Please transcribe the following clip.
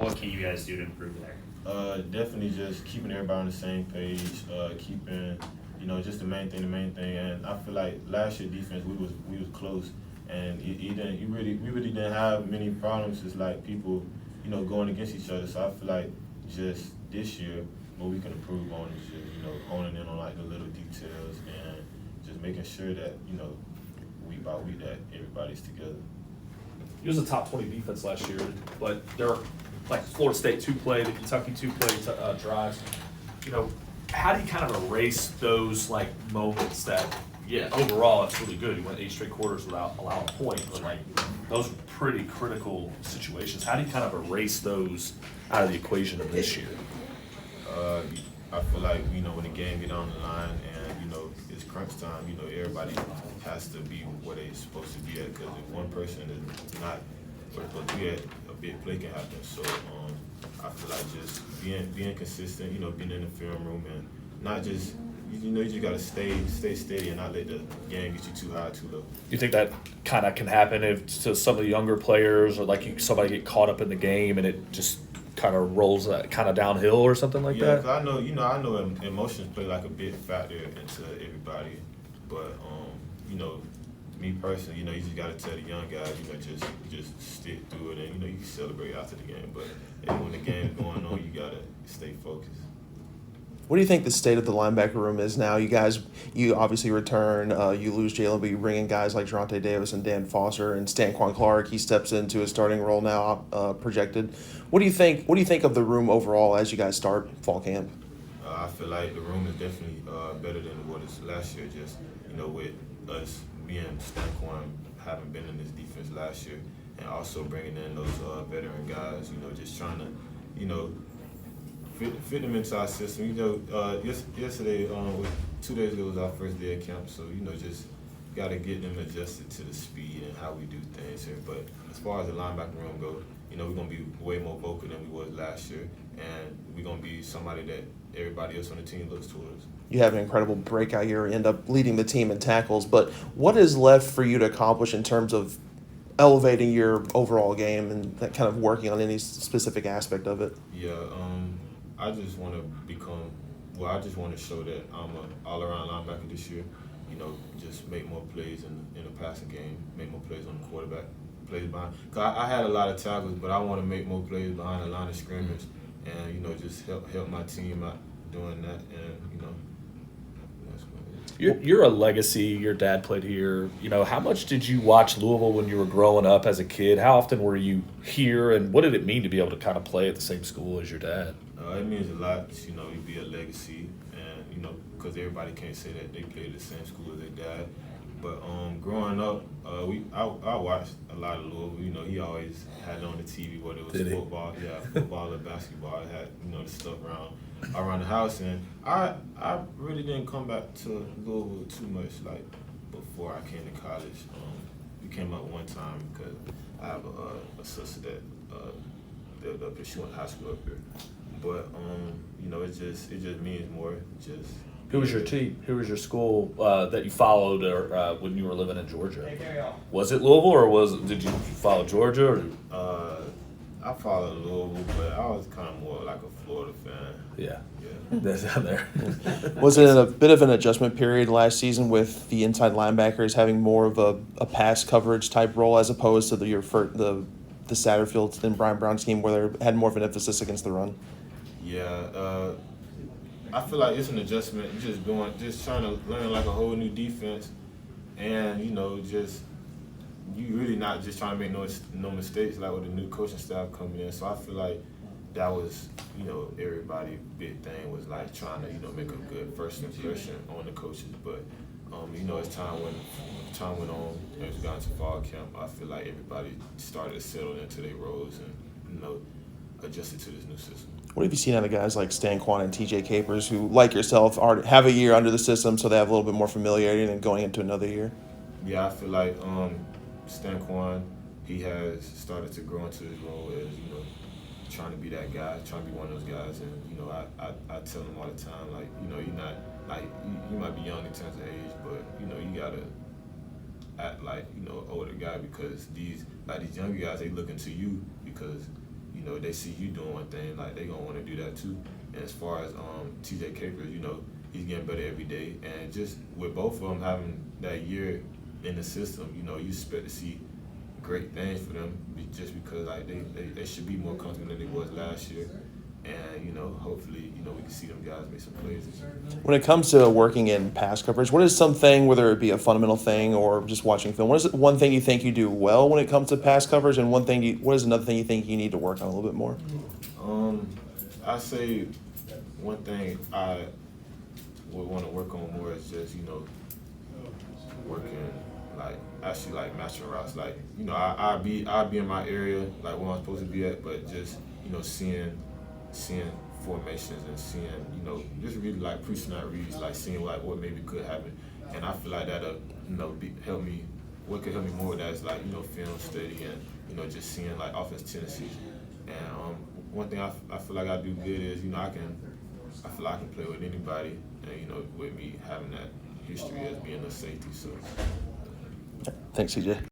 what can you guys do to improve there? Definitely just keeping everybody on the same page, keeping, just the main thing, and I feel like last year defense we was close, and we really didn't have many problems. Just like people, going against each other. So I feel like just this year, what we can improve on is just honing in on like the little details and just making sure that week by week that everybody's together. He was a top 20 defense last year, but they're like Florida State 2-play, the Kentucky 2-play drives. How do you kind of erase those like moments that, yeah, overall it's really good. You went 8 straight quarters without allowing a point, but like those are pretty critical situations. How do you kind of erase those out of the equation of this year? I feel like when the game get on the line and it's crunch time, everybody has to be where they're supposed to be at, because if one person is not where they're supposed to be at, a big play can happen. So I feel like just being consistent, being in the film room and not just you just gotta stay steady and not let the game get you too high, too low. You think that kind of can happen if to some of the younger players, or like somebody get caught up in the game and it just kind of rolls kind of downhill or something like that? Yeah, because I know emotions play like a big factor into everybody, but me personally, you just gotta tell the young guys, just stick through it, and you can celebrate after the game, but when the game's going on, you gotta stay focused. What do you think the state of the linebacker room is now? You obviously return, you lose Jalen, but you bring in guys like Geronte Davis and Dan Foster and Stanquan Clark. He steps into a starting role now, projected. What do you think? What do you think of the room overall as you guys start fall camp? I feel like the room is definitely better than what it's last year. Just with us being Stanquan, having been in this defense last year, and also bringing in those veteran guys. Just trying to fit them into our system. Yesterday, 2 days ago was our first day of camp, so just got to get them adjusted to the speed and how we do things here. But as far as the linebacker room goes, we're gonna be way more vocal than we was last year, and we're gonna be somebody that everybody else on the team looks towards. You have an incredible breakout year, end up leading the team in tackles, but what is left for you to accomplish in terms of elevating your overall game and that kind of working on any specific aspect of it? Yeah, I just want to I just want to show that I'm an all-around linebacker this year. Just make more plays in the passing game, make more plays on the quarterback, plays behind. Cause I had a lot of tackles, but I want to make more plays behind the line of scrimmage, and just help my team out doing that, and that's what it is. You're a legacy. Your dad played here. How much did you watch Louisville when you were growing up as a kid? How often were you here, and what did it mean to be able to kind of play at the same school as your dad? It means a lot, you be a legacy, and because everybody can't say that they played at the same school as their dad. But growing up, I watched a lot of Louisville. He always had it on the TV, whether it was football or basketball. It had the stuff around the house, and I really didn't come back to Louisville too much like before I came to college. We came up one time because I have a sister that lived up here. She went to high school up here. But it just means more. Who was your team? Who was your school that you followed, or when you were living in Georgia? Was it Louisville, or did you follow Georgia? Or? I followed Louisville, but I was kind of more like a Florida fan. Yeah. That's down there. Was it a bit of an adjustment period last season with the inside linebackers having more of a pass coverage type role as opposed to the Satterfield and Brian Brown scheme where they had more of an emphasis against the run? Yeah, I feel like it's an adjustment. Just trying to learn like a whole new defense, and you really not just trying to make no mistakes like with the new coaching staff coming in. So I feel like that was everybody's big thing was like trying to make a good first impression on the coaches. But as time went on, as we got into fall camp, I feel like everybody started to settle into their roles and adjusted to this new system. What have you seen out of guys like Stanquan and TJ Capers who, like yourself, have a year under the system so they have a little bit more familiarity than going into another year? Yeah, I feel like Stanquan, he has started to grow into his role as, trying to be that guy, trying to be one of those guys. And, I tell him all the time, like, you're not, like, you might be young in terms of age, but, you got to act like, older guy because these younger guys, they looking to you because, know, they see you doing one thing, like they gonna want to do that too. And as far as TJ Capers, you know, he's getting better every day, and just with both of them having that year in the system, you know, you expect to see great things for them just because like they should be more comfortable than they was last year. And, you know, hopefully, you know, we can see them guys make some plays this year. When it comes to working in pass coverage, what is something, whether it be a fundamental thing or just watching film, what is one thing you think you do well when it comes to pass coverage, and what is another thing you think you need to work on a little bit more? I say one thing I would want to work on more is just, you know, working actually matching routes. Like, you know, I'll be in my area like where I'm supposed to be at, but just, you know, seeing formations and seeing, you know, just really like pre-snap reads, like seeing like what maybe could happen. And I feel like that'll, you know, help me. What could help me more with that is like, you know, film study and, you know, just seeing like offense tendencies. And one thing I feel like I do good is, you know, I feel like I can play with anybody, and, you know, with me having that history as being a safety. So Thanks, CJ.